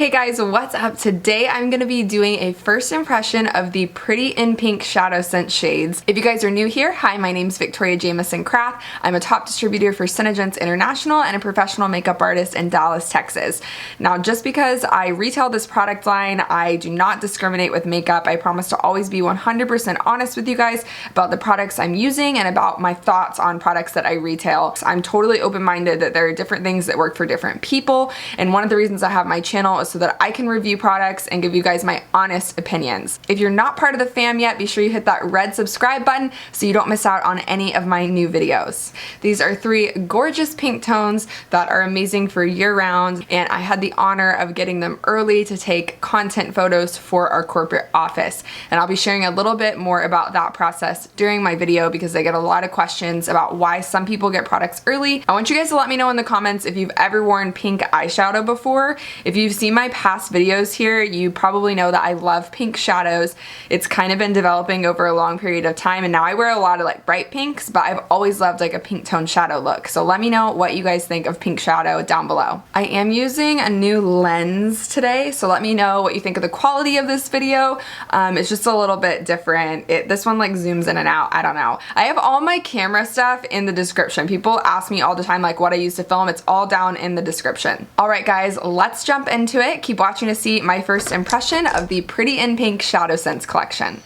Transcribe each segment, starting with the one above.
Hey guys, what's up? Today I'm going to be doing a first impression of the Pretty N Pink ShadowSense shades. If you guys are new here, hi, my name's Victoria Jameson Craft. I'm a top distributor for SeneGence International and a professional makeup artist in Dallas, Texas. Now, just because I retail this product line, I do not discriminate with makeup. I promise to always be 100% honest with you guys about the products I'm using and about my thoughts on products that I retail. I'm totally open-minded that there are different things that work for different people, and one of the reasons I have my channel is so that I can review products and give you guys my honest opinions. If you're not part of the fam yet, be sure you hit that red subscribe button so you don't miss out on any of my new videos. These are three gorgeous pink tones that are amazing for year-round, and I had the honor of getting them early to take content photos for our corporate office. And I'll be sharing a little bit more about that process during my video because I get a lot of questions about why some people get products early. I want you guys to let me know in the comments if you've ever worn pink eyeshadow before. If you've seen my past videos here, you probably know that I love pink shadows. It's kind of been developing over a long period of time, and now I wear a lot of like bright pinks, but I've always loved like a pink tone shadow look. So let me know what you guys think of pink shadow down below. I am using a new lens today, so let me know what you think of the quality of this video. It's just a little bit different. This one like zooms in and out. I don't know. I have all my camera stuff in the description. People ask me all the time like what I use to film. It's all down in the description. Alright guys, let's jump into it. Keep watching to see my first impression of the Pretty N Pink ShadowSense collection.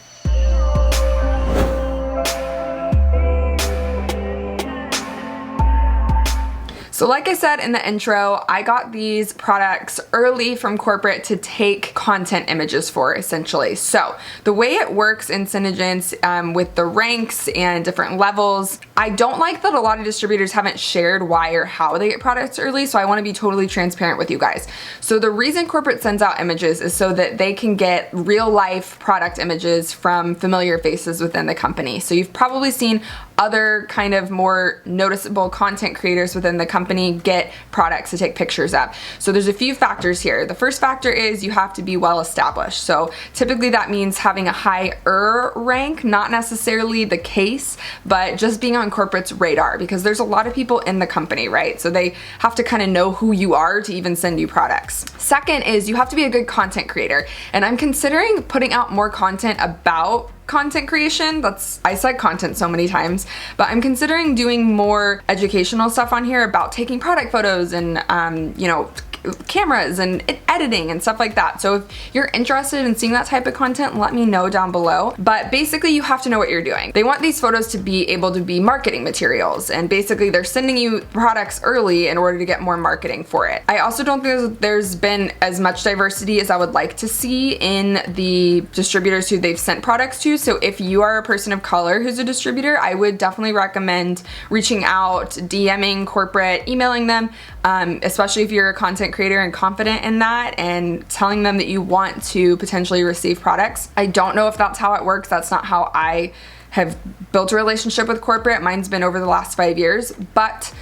So like I said in the intro, I got these products early from corporate to take content images for, essentially. So the way it works in SeneGence with the ranks and different levels, I don't like that a lot of distributors haven't shared why or how they get products early, so I want to be totally transparent with you guys. So the reason corporate sends out images is so that they can get real life product images from familiar faces within the company. So you've probably seen other kind of more noticeable content creators within the company get products to take pictures of. So there's a few factors here. The first factor is you have to be well established. So typically that means having a higher rank, not necessarily the case, but just being on corporate's radar, because there's a lot of people in the company, right? So they have to kind of know who you are to even send you products. Second is you have to be a good content creator. And I'm considering putting out more content about content creation. I said content so many times, but I'm considering doing more educational stuff on here about taking product photos and you know, cameras and editing and stuff like that. So if you're interested in seeing that type of content, let me know down below. But basically you have to know what you're doing. They want these photos to be able to be marketing materials, and basically they're sending you products early in order to get more marketing for it. I also don't think there's been as much diversity as I would like to see in the distributors who they've sent products to. So if you are a person of color who's a distributor, I would definitely recommend reaching out, DMing corporate, emailing them, especially if you're a content creator and confident in that, and telling them that you want to potentially receive products. I don't know if that's how it works. That's not how I have built a relationship with corporate. Mine's been over the last 5 years, but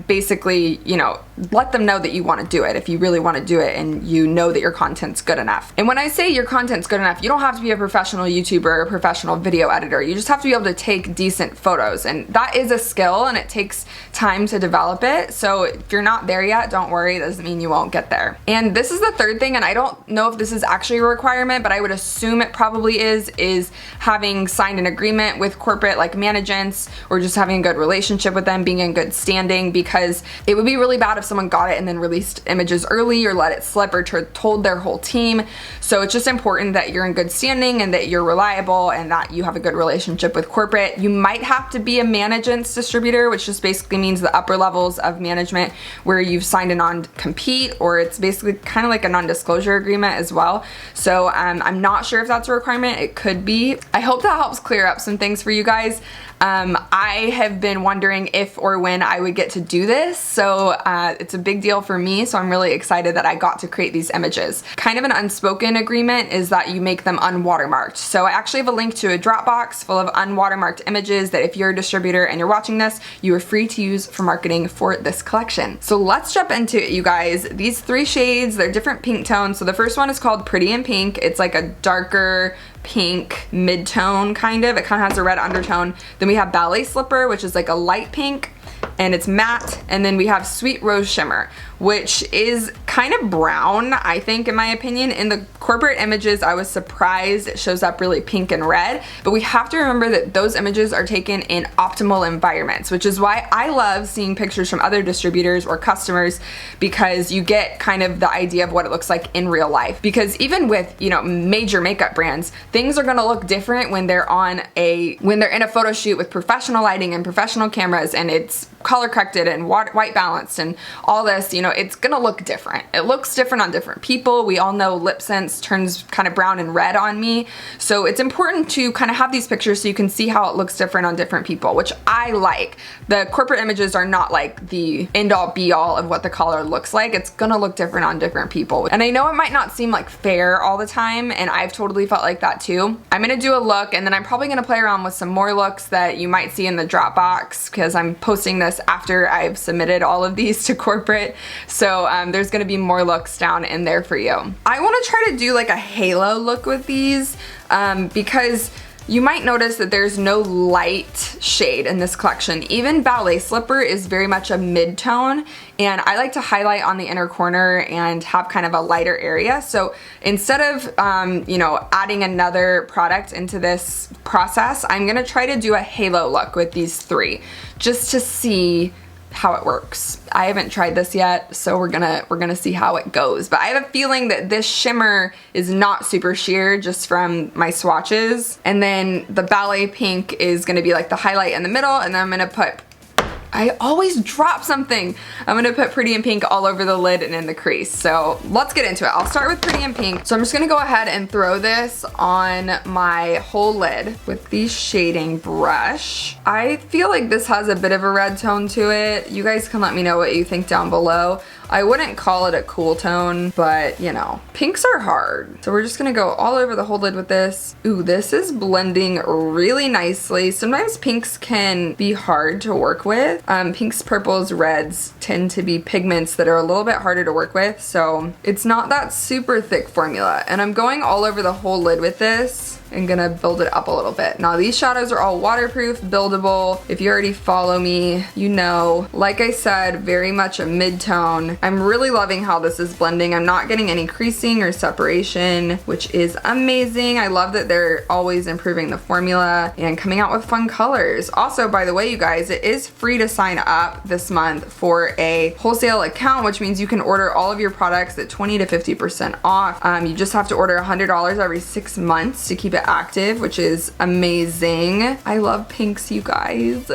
basically, you know, let them know that you want to do it if you really want to do it and you know that your content's good enough. And when I say your content's good enough, you don't have to be a professional YouTuber or a professional video editor. You just have to be able to take decent photos, and that is a skill and it takes time to develop it. So if you're not there yet, don't worry, it doesn't mean you won't get there. And this is the third thing, and I don't know if this is actually a requirement, but I would assume it probably is having signed an agreement with corporate like SeneGence, or just having a good relationship with them, being in good standing, because it would be really bad if someone got it and then released images early or let it slip or told their whole team. So it's just important that you're in good standing and that you're reliable and that you have a good relationship with corporate. You might have to be a SeneGence distributor, which just basically means the upper levels of management where you've signed a non-compete, or it's basically kind of like a non-disclosure agreement as well. So I'm not sure if that's a requirement. It could be. I hope that helps clear up some things for you guys. I have been wondering if or when I would get to do this, so it's a big deal for me, so I'm really excited that I got to create these images. Kind of an unspoken agreement is that you make them unwatermarked. So I actually have a link to a Dropbox full of unwatermarked images that if you're a distributor and you're watching this, you are free to use for marketing for this collection. So let's jump into it, you guys. These three shades, they're different pink tones. So the first one is called Pretty N Pink. It's like a darker pink mid-tone kind of. It kind of has a red undertone. Then we have Ballet Slipper, which is like a light pink. and it's matte. And then we have Sweet Rose Shimmer, which is kind of brown, I think, in my opinion. In the corporate images, I was surprised it shows up really pink and red, but we have to remember that those images are taken in optimal environments, which is why I love seeing pictures from other distributors or customers, because you get kind of the idea of what it looks like in real life. Because even with, you know, major makeup brands, things are gonna look different when they're in a photo shoot with professional lighting and professional cameras, and it's color corrected and white balanced and all this, you know, it's gonna look different. It looks different on different people. We all know LashSense turns kind of brown and red on me. So it's important to kind of have these pictures so you can see how it looks different on different people, which I like. The corporate images are not like the end all be all of what the color looks like. It's gonna look different on different people. And I know it might not seem like fair all the time, and I've totally felt like that too. I'm gonna do a look, and then I'm probably gonna play around with some more looks that you might see in the Dropbox, because I'm posting this after I've submitted all of these to corporate. So there's gonna be more looks down in there for you. I wanna try to do like a halo look with these because you might notice that there's no light shade in this collection. Even Ballet Slipper is very much a mid-tone, and I like to highlight on the inner corner and have kind of a lighter area. So instead of, you know, adding another product into this process, I'm gonna try to do a halo look with these three, just to see how it works. I haven't tried this yet, so we're gonna see how it goes. But I have a feeling that this shimmer is not super sheer just from my swatches. And then the Ballet Pink is gonna be like the highlight in the middle, and then I'm gonna put, I always drop something. I'm gonna put Pretty N Pink all over the lid and in the crease. So let's get into it. I'll start with Pretty N Pink. So I'm just gonna go ahead and throw this on my whole lid with the shading brush. I feel like this has a bit of a red tone to it. You guys can let me know what you think down below. I wouldn't call it a cool tone, but you know, pinks are hard. So we're just gonna go all over the whole lid with this. Ooh, this is blending really nicely. Sometimes pinks can be hard to work with. Pinks, purples, reds tend to be pigments that are a little bit harder to work with, so it's not that super thick formula. And I'm going all over the whole lid with this and gonna build it up a little bit. Now these shadows are all waterproof, buildable. If you already follow me, you know. Like I said, very much a mid-tone. I'm really loving how this is blending. I'm not getting any creasing or separation, which is amazing. I love that they're always improving the formula and coming out with fun colors. Also, by the way, you guys, it is free to sign up this month for a wholesale account, which means you can order all of your products at 20 to 50% off. You just have to order $100 every 6 months to keep it active, which is amazing. I love pinks, you guys.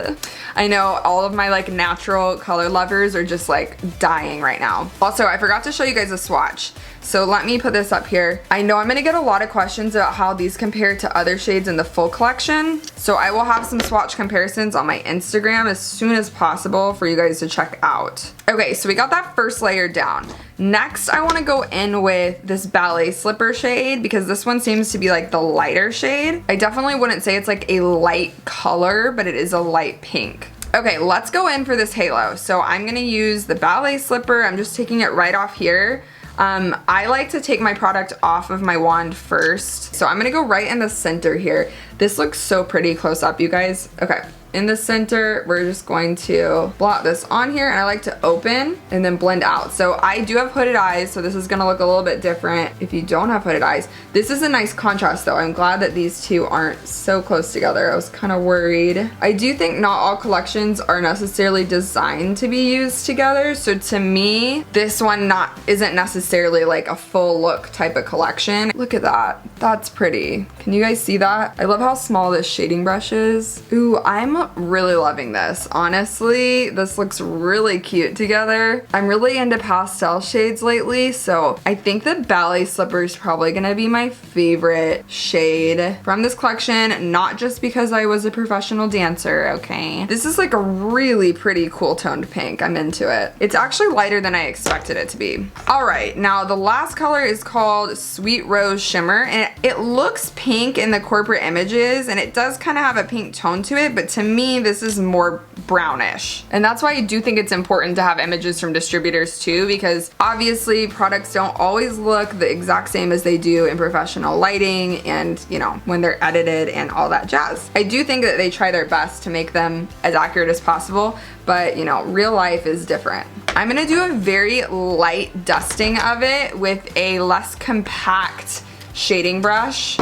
I know all of my like natural color lovers are just like dying right now. Also, I forgot to show you guys a swatch. So let me put this up here. I know I'm gonna get a lot of questions about how these compare to other shades in the full collection. So I will have some swatch comparisons on my Instagram as soon as possible for you guys to check out. Okay, so we got that first layer down. Next, I wanna go in with this Ballet Slipper shade because this one seems to be like the lighter shade. I definitely wouldn't say it's like a light color, but it is a light pink. Okay, let's go in for this halo. So I'm gonna use the Ballet Slipper. I'm just taking it right off here. I like to take my product off of my wand first. So I'm gonna go right in the center here. This looks so pretty close up, you guys. Okay. In the center, we're just going to blot this on here, and I like to open and then blend out. So I do have hooded eyes, so this is gonna look a little bit different if you don't have hooded eyes. This is a nice contrast though. I'm glad that these two aren't so close together. I was kind of worried. I do think not all collections are necessarily designed to be used together. So to me, this one isn't necessarily like a full look type of collection. Look at that. That's pretty. Can you guys see that? I love how small this shading brush is. Ooh, I'm really loving this. Honestly, this looks really cute together. I'm really into pastel shades lately, so I think the Ballet Slipper is probably gonna be my favorite shade from this collection, not just because I was a professional dancer, okay? This is like a really pretty cool toned pink. I'm into it. It's actually lighter than I expected it to be. All right, now the last color is called Sweet Rose Shimmer, and it looks pink in the corporate images, and it does kind of have a pink tone to it, but to me, this is more brownish. And that's why I do think it's important to have images from distributors too, because obviously products don't always look the exact same as they do in professional lighting and, you know, when they're edited and all that jazz. I do think that they try their best to make them as accurate as possible, but you know, real life is different. I'm gonna do a very light dusting of it with a less compact shading brush,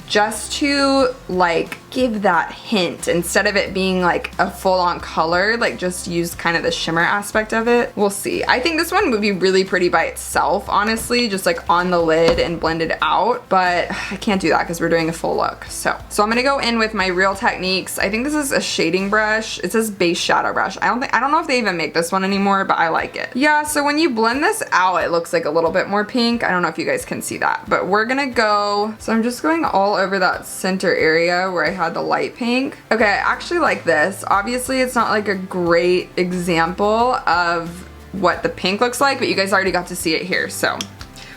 just to like give that hint instead of it being like a full-on color, like just use kind of the shimmer aspect of it. We'll see. I think this one would be really pretty by itself, honestly, just like on the lid and blended out, but I can't do that because we're doing a full look. So I'm gonna go in with my Real Techniques. I think this is a shading brush. It says Beige Shadow Brush. I don't know if they even make this one anymore, but I like it. Yeah, so when you blend this out, it looks like a little bit more pink. I don't know if you guys can see that, but we're gonna go, so I'm just going all over that center area where I had the light pink. Okay, I actually like this. Obviously, it's not like a great example of what the pink looks like, but you guys already got to see it here, so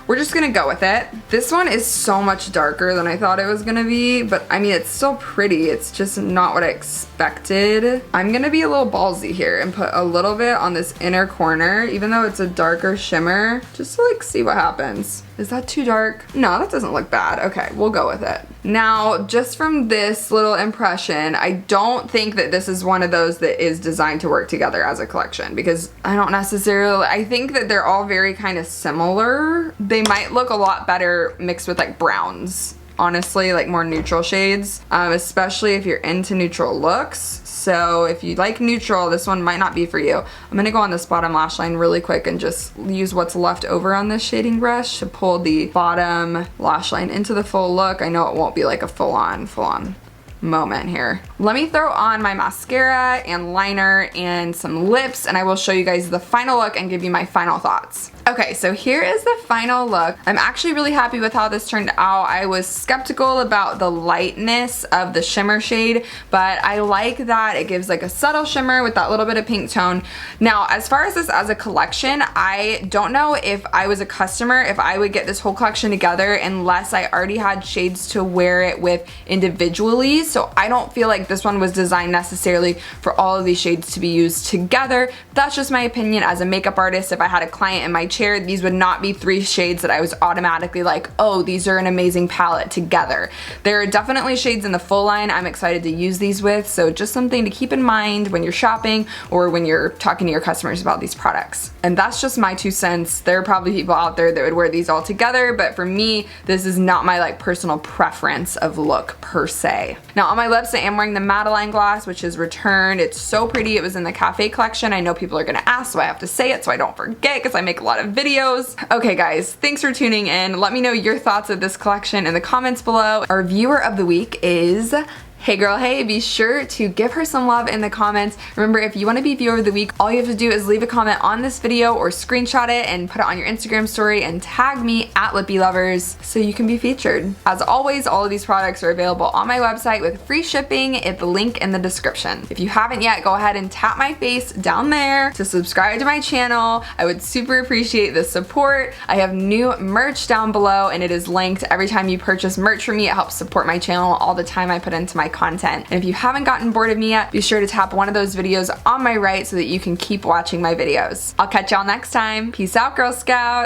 we're just gonna go with it. This one is so much darker than I thought it was gonna be, but I mean, it's still pretty. It's just not what I expected. I'm gonna be a little ballsy here and put a little bit on this inner corner, even though it's a darker shimmer, just to like see what happens. Is that too dark? No, that doesn't look bad. Okay, we'll go with it. Now, just from this little impression, I don't think that this is one of those that is designed to work together as a collection, because I think that they're all very kind of similar. They might look a lot better mixed with like browns, honestly, like more neutral shades, especially if you're into neutral looks. So if you like neutral, this one might not be for you. I'm gonna go on this bottom lash line really quick and just use what's left over on this shading brush to pull the bottom lash line into the full look. I know it won't be like a full-on moment here. Let me throw on my mascara and liner and some lips, and I will show you guys the final look and give you my final thoughts. Okay, so here is the final look. I'm actually really happy with how this turned out. I was skeptical about the lightness of the shimmer shade, but I like that it gives like a subtle shimmer with that little bit of pink tone. Now, as far as this as a collection, I don't know if I was a customer, if I would get this whole collection together unless I already had shades to wear it with individually. So I don't feel like this one was designed necessarily for all of these shades to be used together. That's just my opinion as a makeup artist. If I had a client in my chair, these would not be 3 shades that I was automatically like, oh, these are an amazing palette together. There are definitely shades in the full line I'm excited to use these with, so just something to keep in mind when you're shopping or when you're talking to your customers about these products. And that's just my 2 cents. There are probably people out there that would wear these all together, but for me, this is not my like personal preference of look per se. Now on my lips, I am wearing the Madeline gloss, which is returned. It's so pretty. It was in the Cafe collection. I know people are gonna ask, so I have to say it so I don't forget because I make a lot of videos. Okay guys, thanks for tuning in. Let me know your thoughts of this collection in the comments below. Our viewer of the week is Hey Girl Hey. Be sure to give her some love in the comments. Remember, if you want to be viewer of the week, all you have to do is leave a comment on this video or screenshot it and put it on your Instagram story and tag me at Lippy Lovers so you can be featured. As always, all of these products are available on my website with free shipping at the link in the description. If you haven't yet, go ahead and tap my face down there to subscribe to my channel. I would super appreciate the support. I have new merch down below and it is linked. Every time you purchase merch from me, it helps support my channel all the time I put into my content. And if you haven't gotten bored of me yet, be sure to tap one of those videos on my right so that you can keep watching my videos. I'll catch y'all next time. Peace out, Girl Scout.